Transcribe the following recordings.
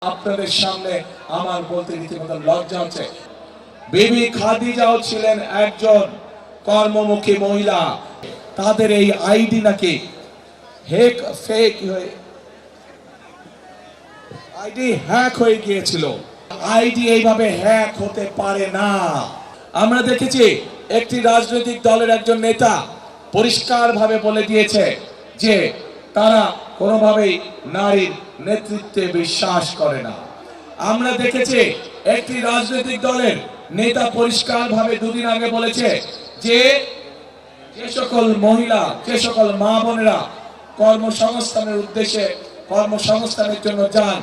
আপনাদের সামনে আমার বলতে রীতিমতো লজ্জা হচ্ছে। বিবি খাদিজাও ছিলেন একজন কর্মমুখী মহিলা। তাদের এই আইডি নাকি আইডি হ্যাক হয়ে গিয়েছিল। আইডি এইভাবে হ্যাক হতে পারে না। আমরা দেখেছি একটি রাজনৈতিক দলের একজন নেতা পরিষ্কারভাবে বলে দিয়েছে যে তারা কোনোভাবেই নারীর নেতৃত্বে বিশ্বাস করে না। আমরা দেখেছি একটি রাজনৈতিক দলের নেতা পরিষ্কারভাবে দুদিন আগে বলেছে যে যে সকল মহিলা, যে সকল মা বোনেরা কর্মসংস্থানের উদ্দেশ্যে কর্মসংস্থানের জন্য যান,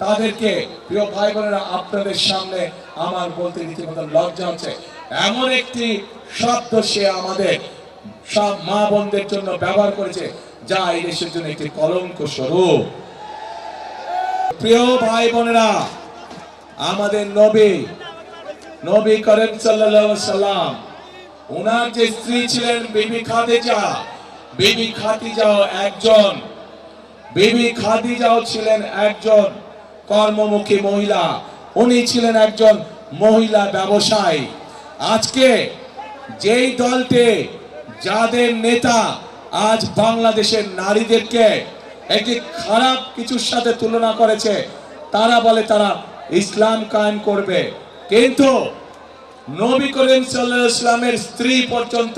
তাদেরকে প্রিয় ভাই বোনেরা আপনাদের সামনে আমার বলতে রীতিমতো লজ্জা হচ্ছে। এমন একটি শব্দ সে আমাদের সব মা বোনদের জন্য ব্যবহার করেছে যা এই দেশের জন্য একটি কলঙ্ক স্বরূপ। প্রিয় ভাই বোনেরা, আমাদের নবী করিম সাল্লাল্লাহু আলাইহি সাল্লাম, ওনার যে স্ত্রী ছিলেন বিবি খাদিজাও ছিলেন একজন কর্মমুখী মহিলা। উনি ছিলেন একজন মহিলা ব্যবসায়ী। আজকে যেই দলটি, যাদের নেতা আজ বাংলাদেশের নারীদেরকে একটি খারাপ কিছুর সাথে তুলনা করেছে, তারা বলে তারা ইসলাম কায়েম করবে, কিন্তু নবী করিম সাল্লাল্লাহু আলাইহি ওয়াসাল্লামের স্ত্রী পর্যন্ত,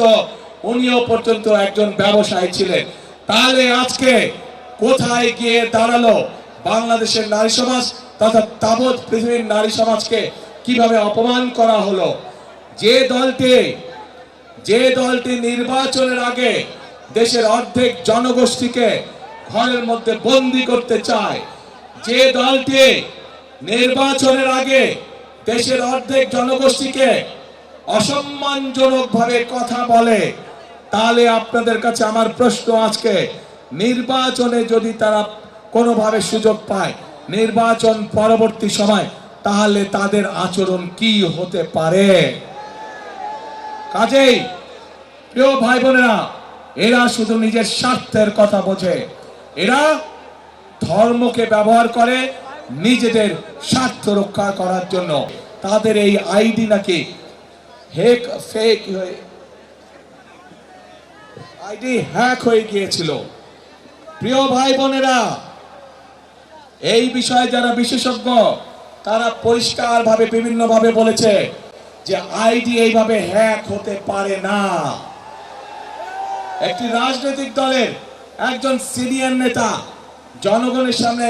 উনিও পর্যন্ত একজন ব্যবসায়ী ছিলেন। তাহলে আজকে কোথায় গিয়ে দাঁড়ালো বাংলাদেশের নারী সমাজ তথা তাবৎ পৃথিবীর নারী সমাজকে কিভাবে অপমান করা হলো? যে দলটি নির্বাচনের আগে দেশের অর্ধেক জনগোষ্ঠীকে ঘরের মধ্যে বন্দী করতে চায়, যে দলটি নির্বাচনের আগে দেশের অর্ধেক জনগোষ্ঠীকে অসম্মানজনক ভাবে কথা বলে, তাহলে আপনাদের কাছে আমার প্রশ্ন, আজকে নির্বাচনে যদি তারা কোনোভাবে সুযোগ পায় নির্বাচন পরবর্তী সময়, তাহলে তাদের আচরণ কি হতে পারে? কাজেই প্রিয় ভাই বোনেরা, এরা শুধু নিজের স্বার্থের কথা বোঝে। এরা ধর্মকে ব্যবহার করে নিজেদের স্বার্থ রক্ষা করার জন্য। তাদের এই আইডি নাকি হ্যাক হয়ে গিয়েছিল। প্রিয় ভাই বোনেরা, এই বিষয়ে যারা বিশেষজ্ঞ তারা পরিষ্কারভাবে বিভিন্নভাবে বলেছে যে আইডি এইভাবে হ্যাক হতে পারে না। একটি রাজনৈতিক দলের একজন সিনিয়র নেতা জনগণের সামনে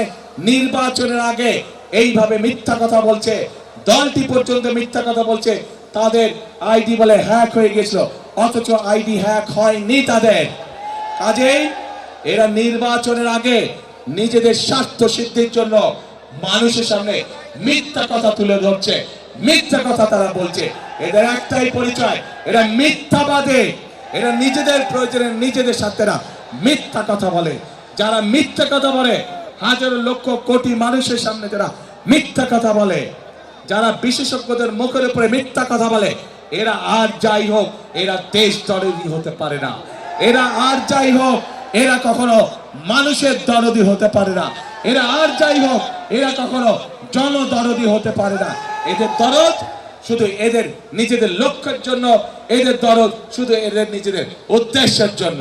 নির্বাচনের আগে এইভাবে মিথ্যা কথা বলছে, দলটি পর্যন্ত মিথ্যা কথা বলছে, তাদের আইডি বলে হ্যাক হয়ে গেছিল, অথচ আইডি হ্যাক হয়নি তাদের। কাজেই এরা নির্বাচনের আগে নিজেদের স্বার্থ সিদ্ধির জন্য মানুষের সামনে মিথ্যা কথা তুলে ধরছে, মিথ্যা কথা তারা বলছে। এদের একটাই পরিচয়, এরা মিথ্যাবাদী। এরা নিজেদের প্রয়োজনে নিজেদের স্বার্থেরা মিথ্যা কথা বলে। যারা মিথ্যা কথা বলে, হাজার লক্ষ কোটি মানুষের সামনে যারা মিথ্যা কথা বলে, যারা বিশেষজ্ঞদের মুখের উপরে মিথ্যা কথা বলে, এরা আর যাই হোক, এরা দেশ দরদি হতে পারে না। এরা আর যাই হোক, এরা কখনো মানুষের দরদি হতে পারে না। এরা আর যাই হোক, এরা কখনো জনদরদি হতে পারে না। এদের দরদ শুধু এদের নিজেদের লক্ষ্যের জন্য, এদের দরদ শুধু এদের নিজেদের উদ্দেশ্যের জন্য।